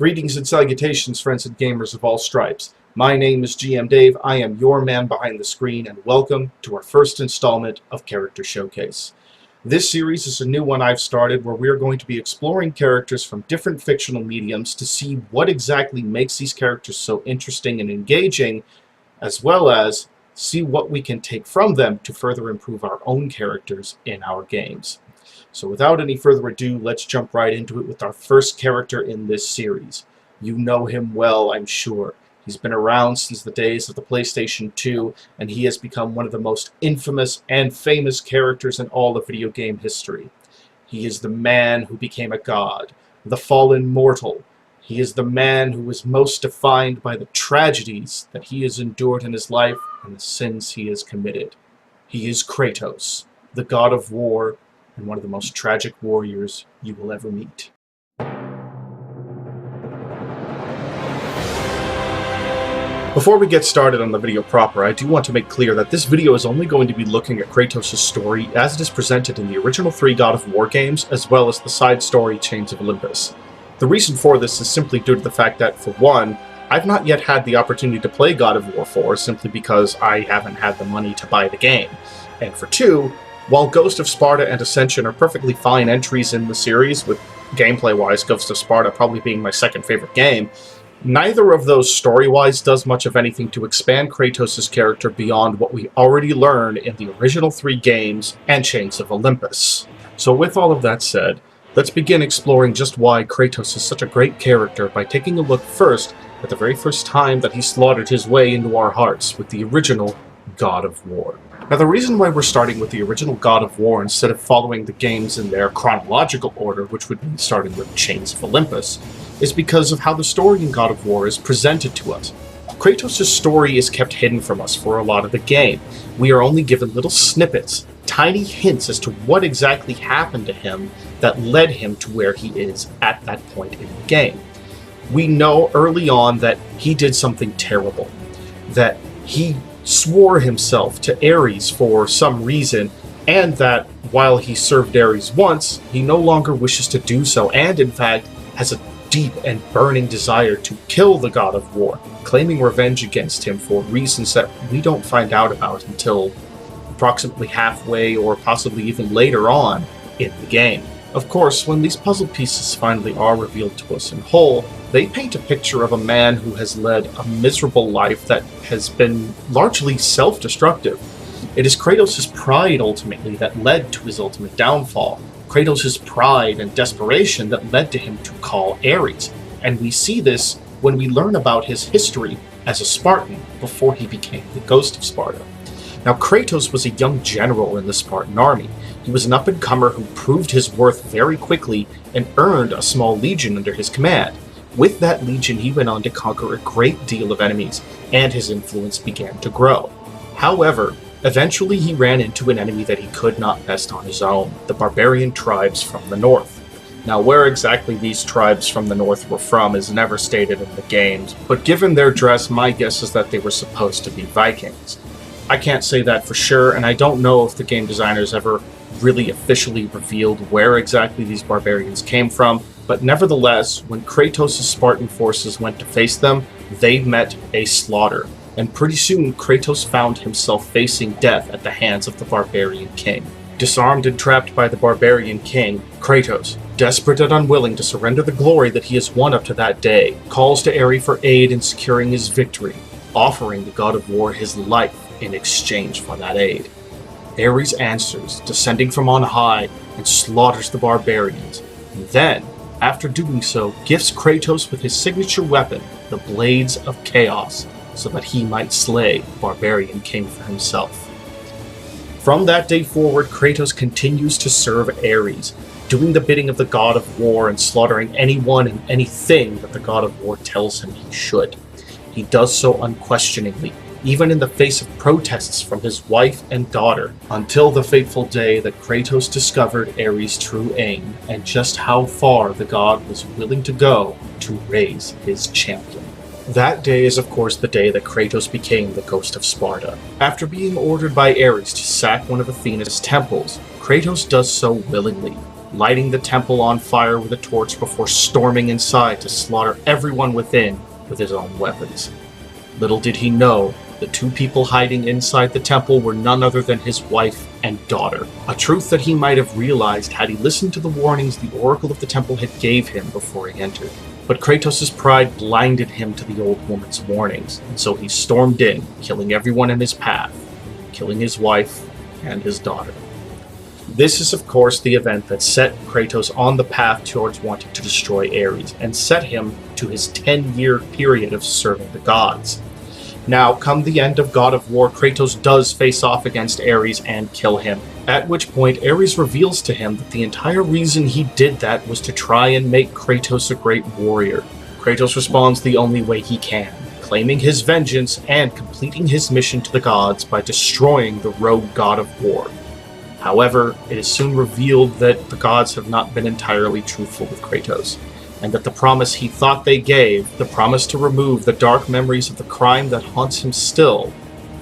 Greetings and salutations, friends and gamers of all stripes. My name is GM Dave, I am your man behind the screen, and welcome to our first installment of Character Showcase. This series is a new one I've started where we are going to be exploring characters from different fictional mediums to see what exactly makes these characters so interesting and engaging, as well as see what we can take from them to further improve our own characters in our games. So without any further ado, let's jump right into it with our first character in this series. You know him well, I'm sure. He's been around since the days of the PlayStation 2, and he has become one of the most infamous and famous characters in all of video game history. He is the man who became a god, the fallen mortal. He is the man who was most defined by the tragedies that he has endured in his life and the sins he has committed. He is Kratos, the god of war, and one of the most tragic warriors you will ever meet. Before we get started on the video proper, I do want to make clear that this video is only going to be looking at Kratos' story as it is presented in the original 3 God of War games, as well as the side story Chains of Olympus. The reason for this is simply due to the fact that, for one, I've not yet had the opportunity to play God of War 4 simply because I haven't had the money to buy the game. And for two, while Ghost of Sparta and Ascension are perfectly fine entries in the series, with gameplay-wise Ghost of Sparta probably being my second favorite game, neither of those story-wise does much of anything to expand Kratos' character beyond what we already learned in the original 3 games and Chains of Olympus. So with all of that said, let's begin exploring just why Kratos is such a great character by taking a look first at the very first time that he slaughtered his way into our hearts with the original God of War. Now, the reason why we're starting with the original God of War instead of following the games in their chronological order, which would be starting with Chains of Olympus, is because of how the story in God of War is presented to us. Kratos' story is kept hidden from us for a lot of the game. We are only given little snippets, tiny hints as to what exactly happened to him that led him to where he is at that point in the game. We know early on that he did something terrible, that he swore himself to Ares for some reason, and that while he served Ares once, he no longer wishes to do so, and in fact has a deep and burning desire to kill the God of War, claiming revenge against him for reasons that we don't find out about until approximately halfway or possibly even later on in the game. Of course, when these puzzle pieces finally are revealed to us in whole, they paint a picture of a man who has led a miserable life that has been largely self-destructive. It is Kratos' pride, ultimately, that led to his ultimate downfall. Kratos' pride and desperation that led to him to call Ares. And we see this when we learn about his history as a Spartan before he became the Ghost of Sparta. Now, Kratos was a young general in the Spartan army. He was an up-and-comer who proved his worth very quickly and earned a small legion under his command. With that legion, he went on to conquer a great deal of enemies, and his influence began to grow. However, eventually he ran into an enemy that he could not best on his own, the barbarian tribes from the north. Now, where exactly these tribes from the north were from is never stated in the games, but given their dress, my guess is that they were supposed to be Vikings. I can't say that for sure, and I don't know if the game designers ever really officially revealed where exactly these barbarians came from, but nevertheless, when Kratos' Spartan forces went to face them, they met a slaughter, and pretty soon Kratos found himself facing death at the hands of the barbarian king. Disarmed and trapped by the barbarian king, Kratos, desperate and unwilling to surrender the glory that he has won up to that day, calls to Ares for aid in securing his victory, offering the God of War his life in exchange for that aid. Ares answers, descending from on high, and slaughters the barbarians, and then, after doing so, gifts Kratos with his signature weapon, the Blades of Chaos, so that he might slay the barbarian king for himself. From that day forward, Kratos continues to serve Ares, doing the bidding of the God of War and slaughtering anyone and anything that the God of War tells him he should. He does so unquestioningly, even in the face of protests from his wife and daughter, until the fateful day that Kratos discovered Ares' true aim, and just how far the god was willing to go to raise his champion. That day is of course the day that Kratos became the Ghost of Sparta. After being ordered by Ares to sack one of Athena's temples, Kratos does so willingly, lighting the temple on fire with a torch before storming inside to slaughter everyone within with his own weapons. Little did he know, the two people hiding inside the temple were none other than his wife and daughter, a truth that he might have realized had he listened to the warnings the Oracle of the Temple had gave him before he entered. But Kratos' pride blinded him to the old woman's warnings, and so he stormed in, killing everyone in his path, killing his wife and his daughter. This is, of course, the event that set Kratos on the path towards wanting to destroy Ares, and set him to his 10-year period of serving the gods. Now, come the end of God of War, Kratos does face off against Ares and kill him, at which point Ares reveals to him that the entire reason he did that was to try and make Kratos a great warrior. Kratos responds the only way he can, claiming his vengeance and completing his mission to the gods by destroying the rogue god of war. However, it is soon revealed that the gods have not been entirely truthful with Kratos, and that the promise he thought they gave, the promise to remove the dark memories of the crime that haunts him still,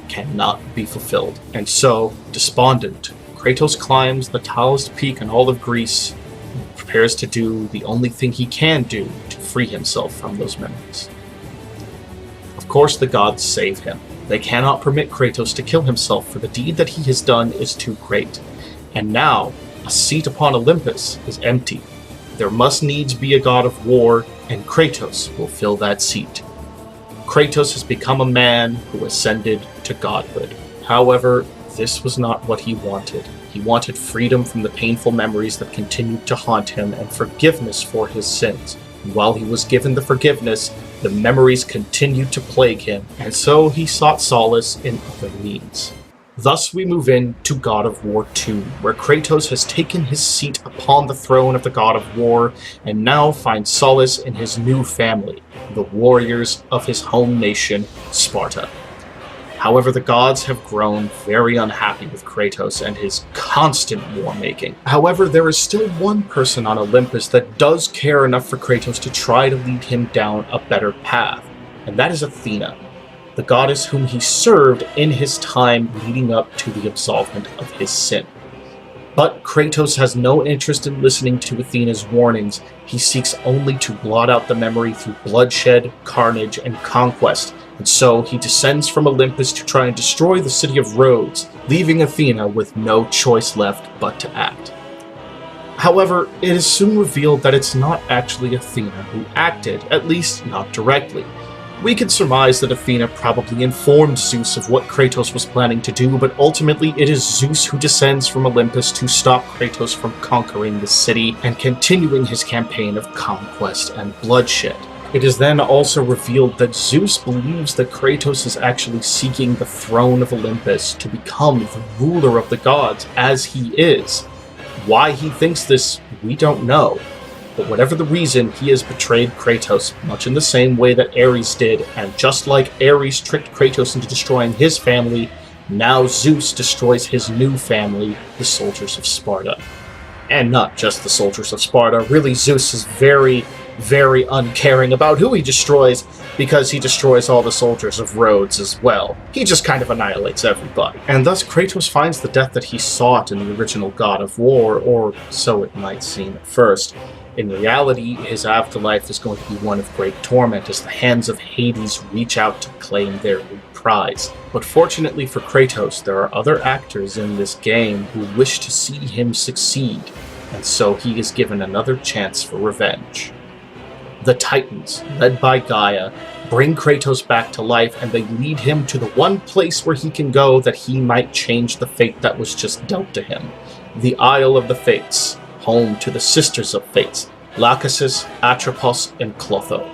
cannot be fulfilled. And so, despondent, Kratos climbs the tallest peak in all of Greece and prepares to do the only thing he can do to free himself from those memories. Of course, the gods save him. They cannot permit Kratos to kill himself, for the deed that he has done is too great. And now, a seat upon Olympus is empty. There must needs be a god of war, and Kratos will fill that seat. Kratos has become a man who ascended to godhood. However, this was not what he wanted. He wanted freedom from the painful memories that continued to haunt him and forgiveness for his sins. And while he was given the forgiveness, the memories continued to plague him, and so he sought solace in other means. Thus we move into God of War 2, where Kratos has taken his seat upon the throne of the God of War, and now finds solace in his new family, the warriors of his home nation, Sparta. However, the gods have grown very unhappy with Kratos and his constant war-making. However, there is still one person on Olympus that does care enough for Kratos to try to lead him down a better path, and that is Athena, the goddess whom he served in his time leading up to the absolvement of his sin. But Kratos has no interest in listening to Athena's warnings. He seeks only to blot out the memory through bloodshed, carnage, and conquest, and so he descends from Olympus to try and destroy the city of Rhodes, leaving Athena with no choice left but to act. However, it is soon revealed that it's not actually Athena who acted, at least not directly. We can surmise that Athena probably informed Zeus of what Kratos was planning to do, but ultimately it is Zeus who descends from Olympus to stop Kratos from conquering the city and continuing his campaign of conquest and bloodshed. It is then also revealed that Zeus believes that Kratos is actually seeking the throne of Olympus to become the ruler of the gods as he is. Why he thinks this, we don't know. But whatever the reason, he has betrayed Kratos, much in the same way that Ares did, and just like Ares tricked Kratos into destroying his family, now Zeus destroys his new family, the soldiers of Sparta. And not just the soldiers of Sparta, really Zeus is very, very uncaring about who he destroys, because he destroys all the soldiers of Rhodes as well. He just kind of annihilates everybody. And thus Kratos finds the death that he sought in the original God of War, or so it might seem at first. In reality, his afterlife is going to be one of great torment as the hands of Hades reach out to claim their new prize. But fortunately for Kratos, there are other actors in this game who wish to see him succeed, and so he is given another chance for revenge. The Titans, led by Gaia, bring Kratos back to life, and they lead him to the one place where he can go that he might change the fate that was just dealt to him. The Isle of the Fates, home to the Sisters of Fates, Lachesis, Atropos, and Clotho.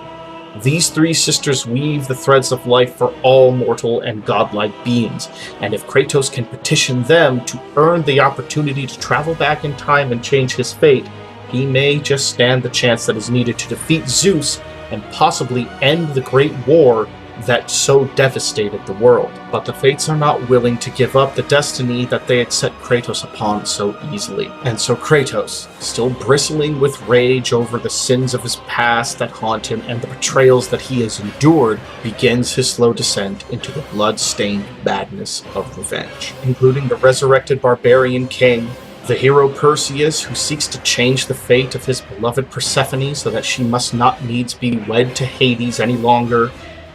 These three sisters weave the threads of life for all mortal and godlike beings, and if Kratos can petition them to earn the opportunity to travel back in time and change his fate, he may just stand the chance that is needed to defeat Zeus and possibly end the great war that so devastated the world. But the Fates are not willing to give up the destiny that they had set Kratos upon so easily. And so Kratos, still bristling with rage over the sins of his past that haunt him and the betrayals that he has endured, begins his slow descent into the blood-stained madness of revenge, including the resurrected barbarian king, The hero Perseus, who seeks to change the fate of his beloved Persephone so that she must not needs be wed to Hades any longer,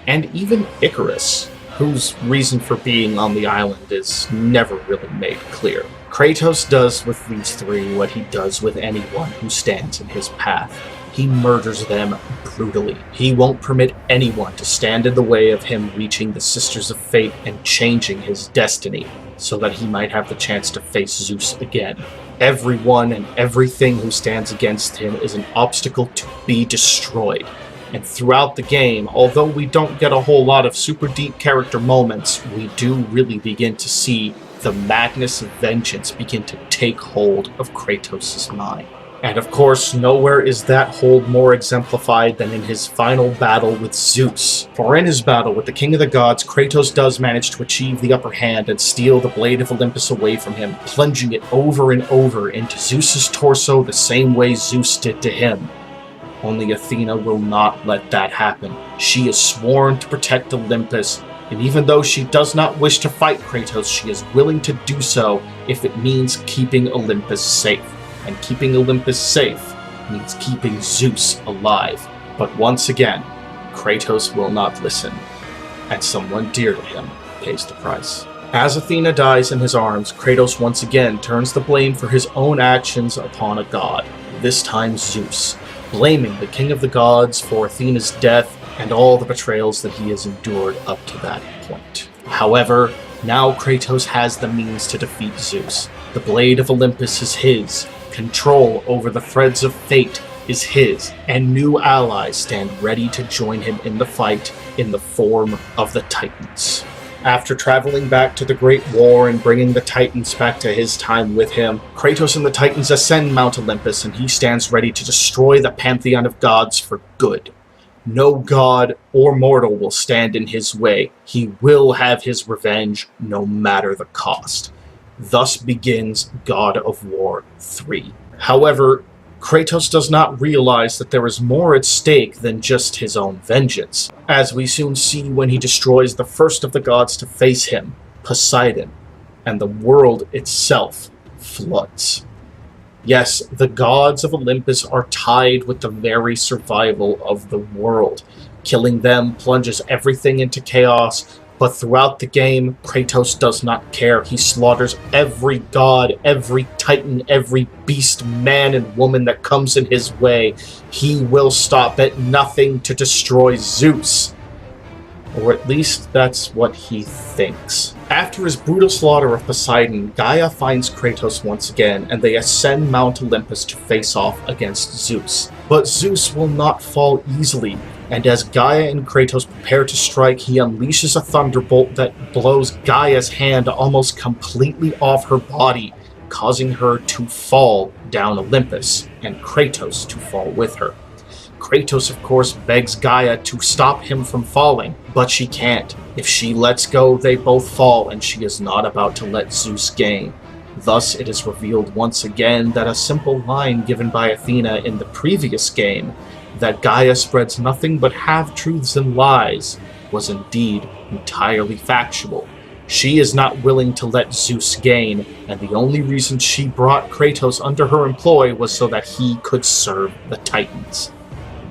and even Icarus, whose reason for being on the island is never really made clear. Kratos does with these three what he does with anyone who stands in his path. He murders them brutally. He won't permit anyone to stand in the way of him reaching the Sisters of Fate and changing his destiny, so that he might have the chance to face Zeus again. Everyone and everything who stands against him is an obstacle to be destroyed. And throughout the game, although we don't get a whole lot of super deep character moments, we do really begin to see the madness of vengeance begin to take hold of Kratos' mind. And of course, nowhere is that hold more exemplified than in his final battle with Zeus. For in his battle with the King of the Gods, Kratos does manage to achieve the upper hand and steal the Blade of Olympus away from him, plunging it over and over into Zeus's torso the same way Zeus did to him. Only Athena will not let that happen. She is sworn to protect Olympus, and even though she does not wish to fight Kratos, she is willing to do so if it means keeping Olympus safe. And keeping Olympus safe means keeping Zeus alive. But once again, Kratos will not listen, and someone dear to him pays the price. As Athena dies in his arms, Kratos once again turns the blame for his own actions upon a god, this time Zeus, blaming the King of the Gods for Athena's death and all the betrayals that he has endured up to that point. However, now Kratos has the means to defeat Zeus. The Blade of Olympus is his, control over the threads of fate is his, and new allies stand ready to join him in the fight in the form of the Titans. After traveling back to the Great War and bringing the Titans back to his time with him, Kratos and the Titans ascend Mount Olympus, and he stands ready to destroy the pantheon of gods for good. No god or mortal will stand in his way. He will have his revenge, no matter the cost. Thus begins God of War 3. However, Kratos does not realize that there is more at stake than just his own vengeance, as we soon see when he destroys the first of the gods to face him, Poseidon, and the world itself floods. Yes, the gods of Olympus are tied with the very survival of the world. Killing them plunges everything into chaos, but throughout the game, Kratos does not care. He slaughters every god, every titan, every beast, man, and woman that comes in his way. He will stop at nothing to destroy Zeus. Or at least that's what he thinks. After his brutal slaughter of Poseidon, Gaia finds Kratos once again, and they ascend Mount Olympus to face off against Zeus. But Zeus will not fall easily, and as Gaia and Kratos prepare to strike, he unleashes a thunderbolt that blows Gaia's hand almost completely off her body, causing her to fall down Olympus, and Kratos to fall with her. Kratos, of course, begs Gaia to stop him from falling, but she can't. If she lets go, they both fall, and she is not about to let Zeus gain. Thus, it is revealed once again that a simple line given by Athena in the previous game, that Gaia spreads nothing but half-truths and lies, was indeed entirely factual. She is not willing to let Zeus gain, and the only reason she brought Kratos under her employ was so that he could serve the Titans.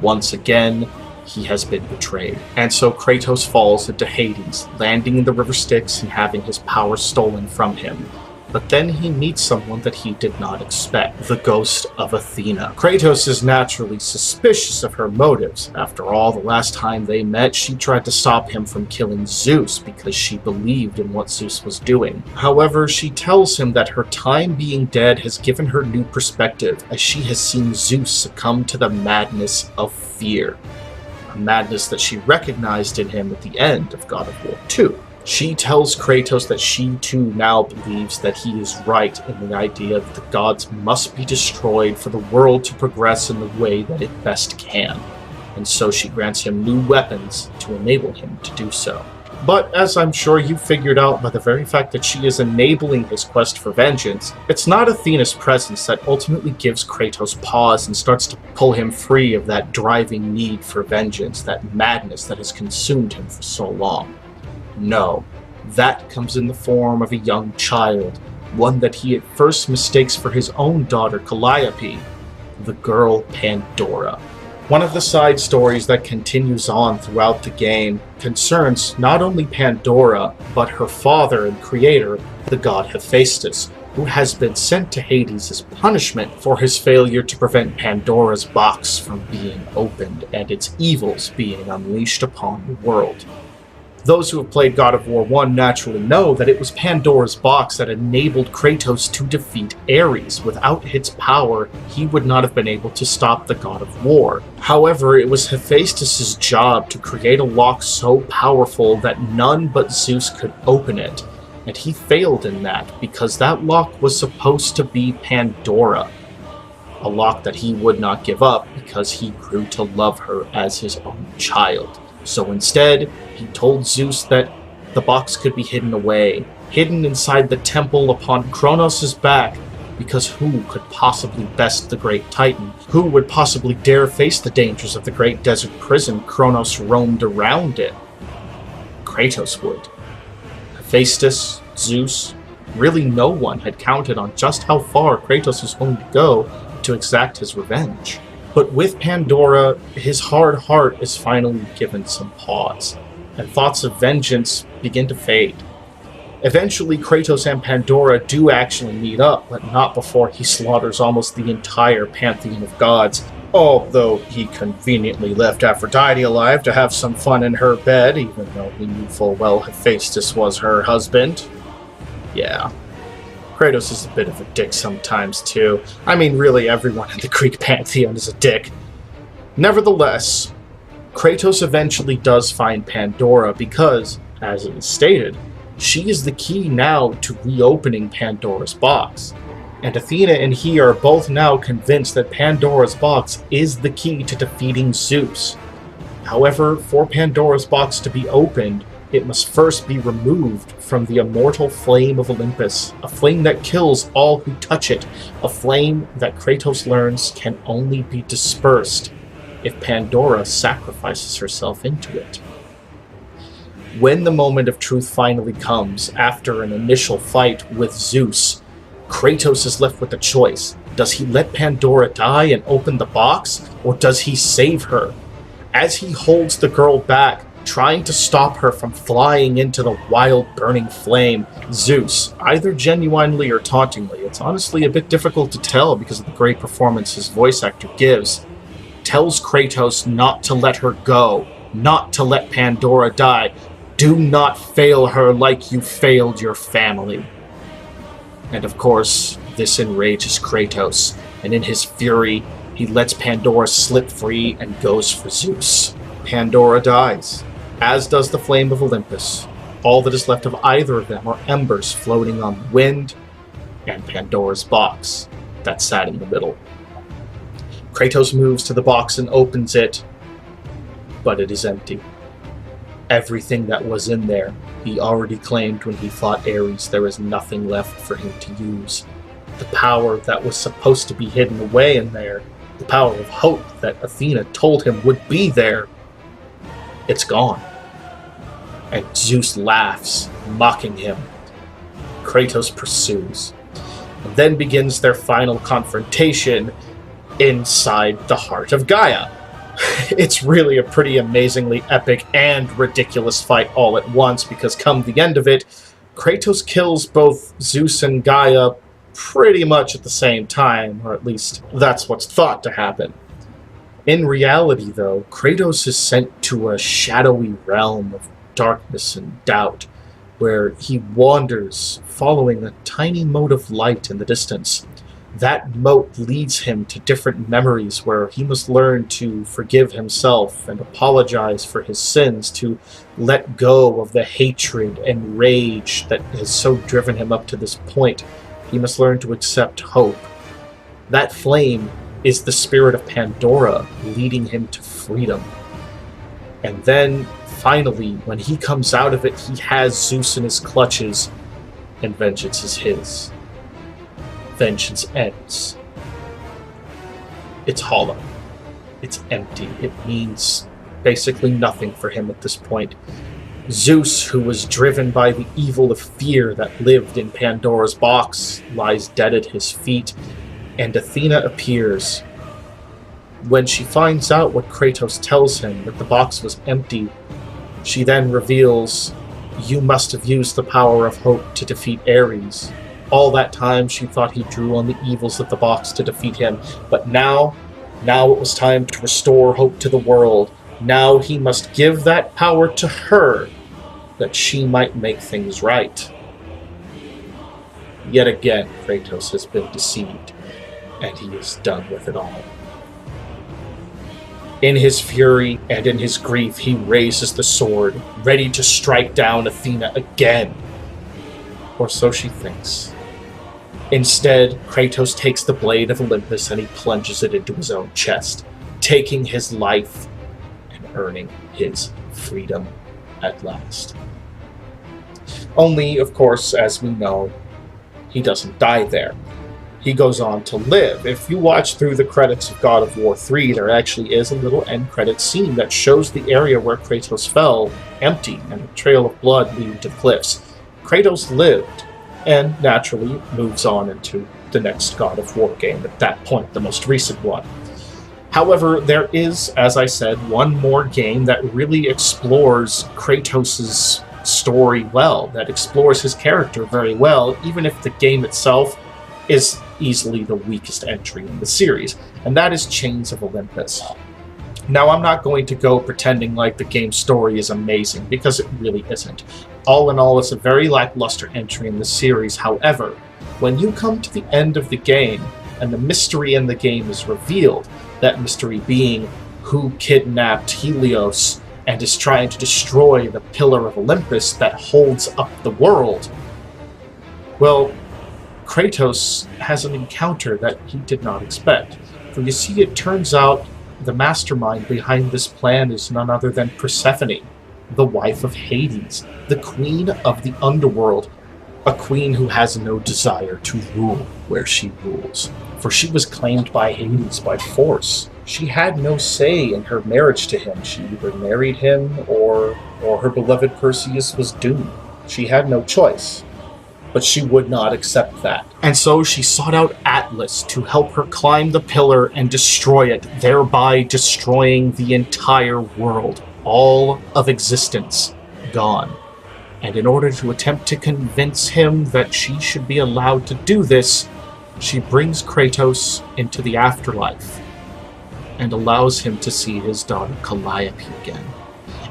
Once again, he has been betrayed. And so Kratos falls into Hades, landing in the River Styx and having his power stolen from him. But then he meets someone that he did not expect, the ghost of Athena. Kratos is naturally suspicious of her motives. After all, the last time they met, she tried to stop him from killing Zeus because she believed in what Zeus was doing. However, she tells him that her time being dead has given her new perspective, as she has seen Zeus succumb to the madness of fear. A madness that she recognized in him at the end of God of War 2. She tells Kratos that she too now believes that he is right in the idea that the gods must be destroyed for the world to progress in the way that it best can, and so she grants him new weapons to enable him to do so. But as I'm sure you figured out by the very fact that she is enabling his quest for vengeance, it's not Athena's presence that ultimately gives Kratos pause and starts to pull him free of that driving need for vengeance, that madness that has consumed him for so long. No, that comes in the form of a young child, one that he at first mistakes for his own daughter Calliope, the girl Pandora. One of the side stories that continues on throughout the game concerns not only Pandora, but her father and creator, the god Hephaestus, who has been sent to Hades as punishment for his failure to prevent Pandora's box from being opened and its evils being unleashed upon the world. Those who have played God of War 1 naturally know that it was Pandora's box that enabled Kratos to defeat Ares. Without its power, he would not have been able to stop the God of War. However, it was Hephaestus' job to create a lock so powerful that none but Zeus could open it, and he failed in that because that lock was supposed to be Pandora. A lock that he would not give up because he grew to love her as his own child. So instead, he told Zeus that the box could be hidden away, hidden inside the temple upon Kronos' back, because who could possibly best the great Titan? Who would possibly dare face the dangers of the great desert prison Kronos roamed around in? Kratos would. Hephaestus, Zeus, really no one had counted on just how far Kratos was going to go to exact his revenge. But with Pandora, his hard heart is finally given some pause, and thoughts of vengeance begin to fade. Eventually, Kratos and Pandora do actually meet up, but not before he slaughters almost the entire pantheon of gods, although he conveniently left Aphrodite alive to have some fun in her bed, even though he knew full well Hephaestus was her husband. Yeah. Kratos is a bit of a dick sometimes, too. I mean, really, everyone in the Greek pantheon is a dick. Nevertheless, Kratos eventually does find Pandora because, as it is stated, she is the key now to reopening Pandora's box. And Athena and he are both now convinced that Pandora's box is the key to defeating Zeus. However, for Pandora's box to be opened, it must first be removed from the immortal flame of Olympus, a flame that kills all who touch it, a flame that Kratos learns can only be dispersed if Pandora sacrifices herself into it. When the moment of truth finally comes, after an initial fight with Zeus, Kratos is left with a choice. Does he let Pandora die and open the box, or does he save her? As he holds the girl back, trying to stop her from flying into the wild burning flame, Zeus, either genuinely or tauntingly, it's honestly a bit difficult to tell because of the great performance his voice actor gives, tells Kratos not to let her go, not to let Pandora die. Do not fail her like you failed your family. And of course, this enrages Kratos, and in his fury, he lets Pandora slip free and goes for Zeus. Pandora dies, as does the flame of Olympus. All that is left of either of them are embers floating on the wind, and Pandora's box that sat in the middle. Kratos moves to the box and opens it, but it is empty. Everything that was in there, he already claimed when he fought Ares. There is nothing left for him to use. The power that was supposed to be hidden away in there, the power of hope that Athena told him would be there, it's gone. And Zeus laughs, mocking him. Kratos pursues, and then begins their final confrontation inside the heart of Gaia. It's really a pretty amazingly epic and ridiculous fight all at once, because come the end of it, Kratos kills both Zeus and Gaia pretty much at the same time, or at least that's what's thought to happen. In reality, though, Kratos is sent to a shadowy realm of darkness and doubt, where he wanders following a tiny mote of light in the distance. That mote leads him to different memories where he must learn to forgive himself and apologize for his sins, to let go of the hatred and rage that has so driven him up to this point. He must learn to accept hope. That flame is the spirit of Pandora leading him to freedom. And then, finally, when he comes out of it, he has Zeus in his clutches, and vengeance is his. Vengeance ends. It's hollow. It's empty. It means basically nothing for him at this point. Zeus, who was driven by the evil of fear that lived in Pandora's box, lies dead at his feet, and Athena appears. When she finds out what Kratos tells him, that the box was empty, she then reveals, "You must have used the power of hope to defeat Ares." All that time she thought he drew on the evils of the box to defeat him, but now it was time to restore hope to the world. Now he must give that power to her, that she might make things right. Yet again, Kratos has been deceived, and he is done with it all. In his fury and in his grief, he raises the sword, ready to strike down Athena again. Or so she thinks. Instead, Kratos takes the blade of Olympus and he plunges it into his own chest, taking his life and earning his freedom at last. Only, of course, as we know, he doesn't die there. He goes on to live. If you watch through the credits of God of War 3, there actually is a little end credit scene that shows the area where Kratos fell empty and a trail of blood leading to the cliffs. Kratos lived, and naturally moves on into the next God of War game at that point, the most recent one. However, there is, as I said, one more game that really explores Kratos' story well, that explores his character very well, even if the game itself is easily the weakest entry in the series, and that is Chains of Olympus. Now, I'm not going to go pretending like the game's story is amazing, because it really isn't. All in all, it's a very lackluster entry in the series. However, when you come to the end of the game, and the mystery in the game is revealed, that mystery being who kidnapped Helios and is trying to destroy the Pillar of Olympus that holds up the world, well, Kratos has an encounter that he did not expect. For you see, it turns out the mastermind behind this plan is none other than Persephone, the wife of Hades, the queen of the underworld, a queen who has no desire to rule where she rules. For she was claimed by Hades by force. She had no say in her marriage to him. She either married him or her beloved Perseus was doomed. She had no choice. But she would not accept that. And so she sought out Atlas to help her climb the pillar and destroy it, thereby destroying the entire world, all of existence gone. And in order to attempt to convince him that she should be allowed to do this, she brings Kratos into the afterlife and allows him to see his daughter Calliope again.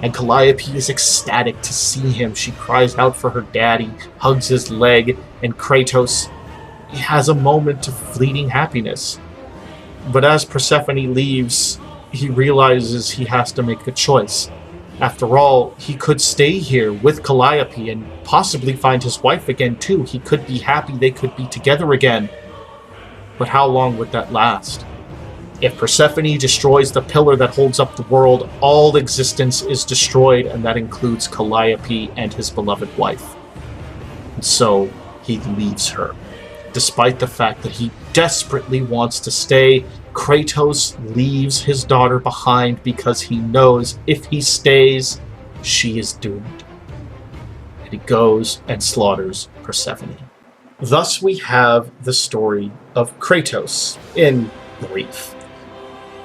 And Calliope is ecstatic to see him. She cries out for her daddy, hugs his leg, and Kratos has a moment of fleeting happiness. But as Persephone leaves, he realizes he has to make a choice. After all, he could stay here with Calliope and possibly find his wife again too. He could be happy, they could be together again. But how long would that last? If Persephone destroys the pillar that holds up the world, all existence is destroyed, and that includes Calliope and his beloved wife. And so he leaves her. Despite the fact that he desperately wants to stay, Kratos leaves his daughter behind because he knows if he stays, she is doomed. And he goes and slaughters Persephone. Thus we have the story of Kratos in brief.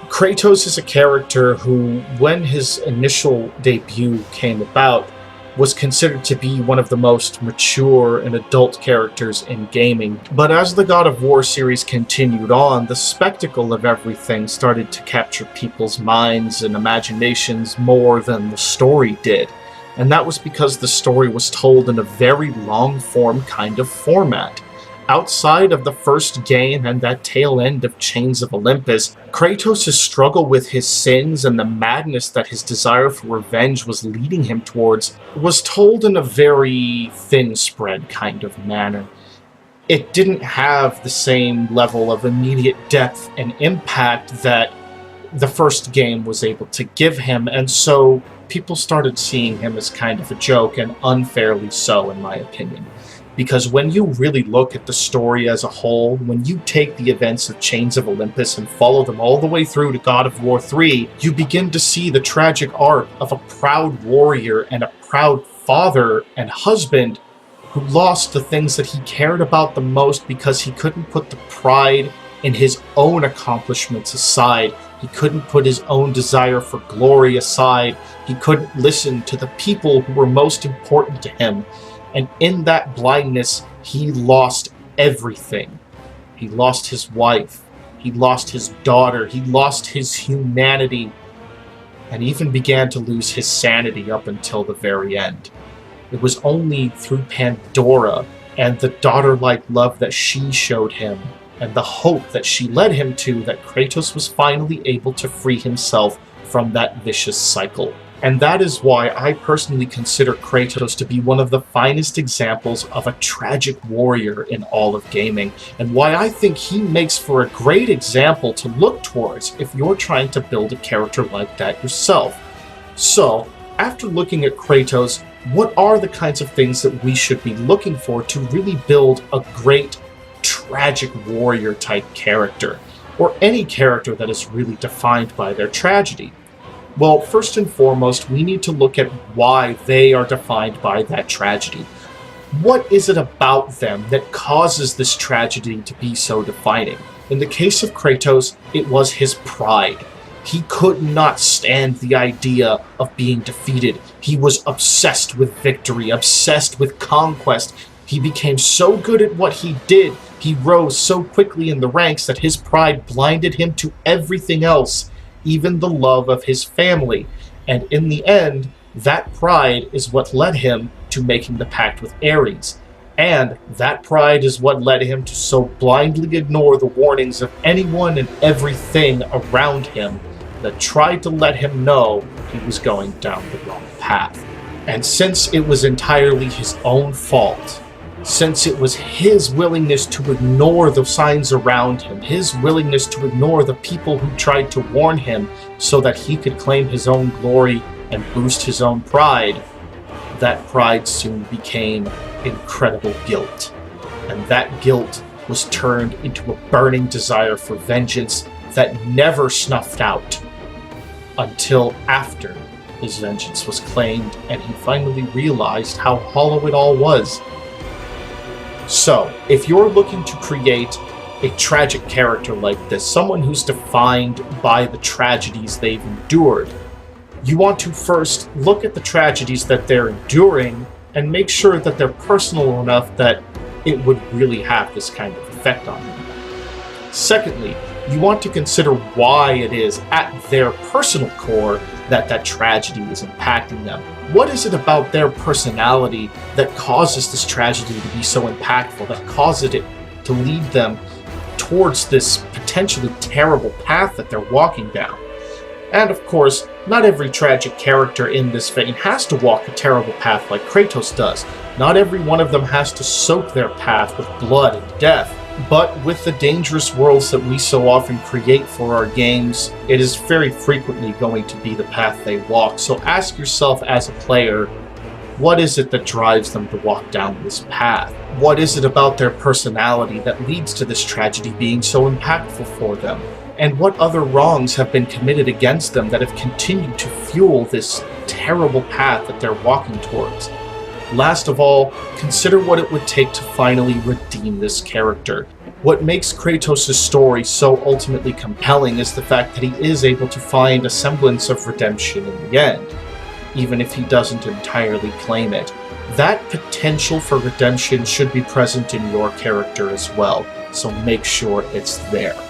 Kratos is a character who, when his initial debut came about, was considered to be one of the most mature and adult characters in gaming. But as the God of War series continued on, the spectacle of everything started to capture people's minds and imaginations more than the story did. And that was because the story was told in a very long-form kind of format. Outside of the first game and that tail end of Chains of Olympus, Kratos' struggle with his sins and the madness that his desire for revenge was leading him towards was told in a very thin-spread kind of manner. It didn't have the same level of immediate depth and impact that the first game was able to give him, and so people started seeing him as kind of a joke, and unfairly so, in my opinion. Because when you really look at the story as a whole, when you take the events of Chains of Olympus and follow them all the way through to God of War 3, you begin to see the tragic arc of a proud warrior and a proud father and husband who lost the things that he cared about the most because he couldn't put the pride in his own accomplishments aside. He couldn't put his own desire for glory aside. He couldn't listen to the people who were most important to him. And in that blindness, he lost everything. He lost his wife. He lost his daughter. He lost his humanity. And even began to lose his sanity up until the very end. It was only through Pandora and the daughter-like love that she showed him and the hope that she led him to that Kratos was finally able to free himself from that vicious cycle. And that is why I personally consider Kratos to be one of the finest examples of a tragic warrior in all of gaming, and why I think he makes for a great example to look towards if you're trying to build a character like that yourself. So, after looking at Kratos, what are the kinds of things that we should be looking for to really build a great tragic warrior type character, or any character that is really defined by their tragedy? Well, first and foremost, we need to look at why they are defined by that tragedy. What is it about them that causes this tragedy to be so defining? In the case of Kratos, it was his pride. He could not stand the idea of being defeated. He was obsessed with victory, obsessed with conquest. He became so good at what he did, he rose so quickly in the ranks that his pride blinded him to everything else, even the love of his family. And in the end, that pride is what led him to making the pact with Ares. And that pride is what led him to so blindly ignore the warnings of anyone and everything around him that tried to let him know he was going down the wrong path. And since it was entirely his own fault, since it was his willingness to ignore the signs around him, his willingness to ignore the people who tried to warn him so that he could claim his own glory and boost his own pride, that pride soon became incredible guilt. And that guilt was turned into a burning desire for vengeance that never snuffed out until after his vengeance was claimed and he finally realized how hollow it all was. So, if you're looking to create a tragic character like this, someone who's defined by the tragedies they've endured, you want to first look at the tragedies that they're enduring and make sure that they're personal enough that it would really have this kind of effect on them. Secondly, you want to consider why it is at their personal core that tragedy is impacting them. What is it about their personality that causes this tragedy to be so impactful, that causes it to lead them towards this potentially terrible path that they're walking down? And of course, not every tragic character in this vein has to walk a terrible path like Kratos does. Not every one of them has to soak their path with blood and death. But with the dangerous worlds that we so often create for our games, it is very frequently going to be the path they walk. So ask yourself as a player, what is it that drives them to walk down this path? What is it about their personality that leads to this tragedy being so impactful for them? And what other wrongs have been committed against them that have continued to fuel this terrible path that they're walking towards? Last of all, consider what it would take to finally redeem this character. What makes Kratos' story so ultimately compelling is the fact that he is able to find a semblance of redemption in the end, even if he doesn't entirely claim it. That potential for redemption should be present in your character as well, so make sure it's there.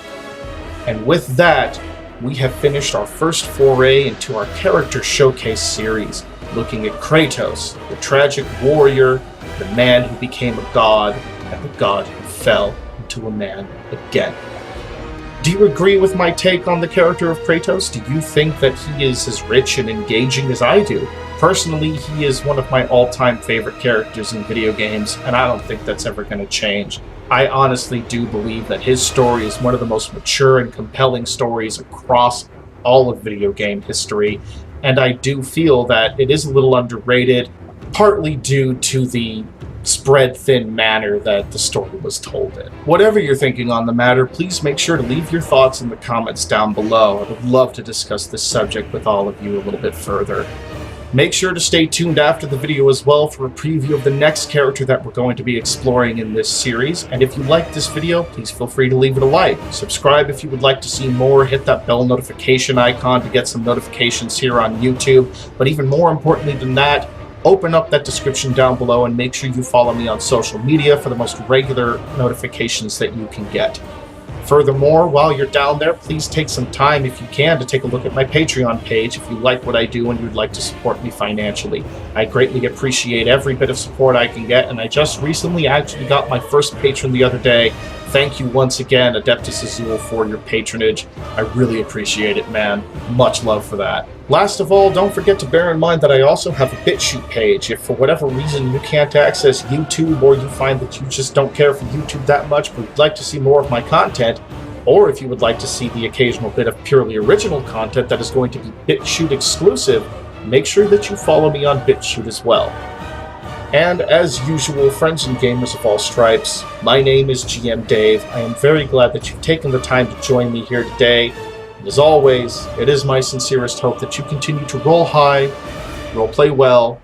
And with that, we have finished our first foray into our character showcase series, looking at Kratos, the tragic warrior, the man who became a god, and the god who fell into a man again. Do you agree with my take on the character of Kratos? Do you think that he is as rich and engaging as I do? Personally, he is one of my all-time favorite characters in video games, and I don't think that's ever going to change. I honestly do believe that his story is one of the most mature and compelling stories across all of video game history, and I do feel that it is a little underrated, partly due to the spread-thin manner that the story was told in. Whatever you're thinking on the matter, please make sure to leave your thoughts in the comments down below. I would love to discuss this subject with all of you a little bit further. Make sure to stay tuned after the video as well for a preview of the next character that we're going to be exploring in this series. And if you liked this video, please feel free to leave it a like. Subscribe if you would like to see more. Hit that bell notification icon to get some notifications here on YouTube. But even more importantly than that, open up that description down below and make sure you follow me on social media for the most regular notifications that you can get. Furthermore, while you're down there, please take some time, if you can, to take a look at my Patreon page if you like what I do and you'd like to support me financially. I greatly appreciate every bit of support I can get, and I just recently actually got my first patron the other day. Thank you once again, Adeptus Azul, for your patronage. I really appreciate it, man. Much love for that. Last of all, don't forget to bear in mind that I also have a BitChute page. If for whatever reason you can't access YouTube, or you find that you just don't care for YouTube that much but would like to see more of my content, or if you would like to see the occasional bit of purely original content that is going to be BitChute exclusive, make sure that you follow me on BitChute as well. And as usual, friends and gamers of all stripes, my name is GM Dave. I am very glad that you've taken the time to join me here today. And as always, it is my sincerest hope that you continue to roll high, role play well,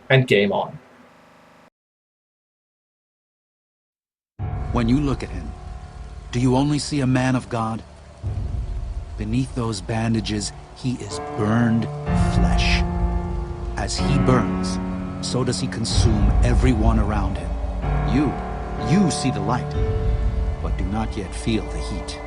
and game on. When you look at him, do you only see a man of God? Beneath those bandages, he is burned flesh. As he burns, so does he consume everyone around him. You see the light, but do not yet feel the heat.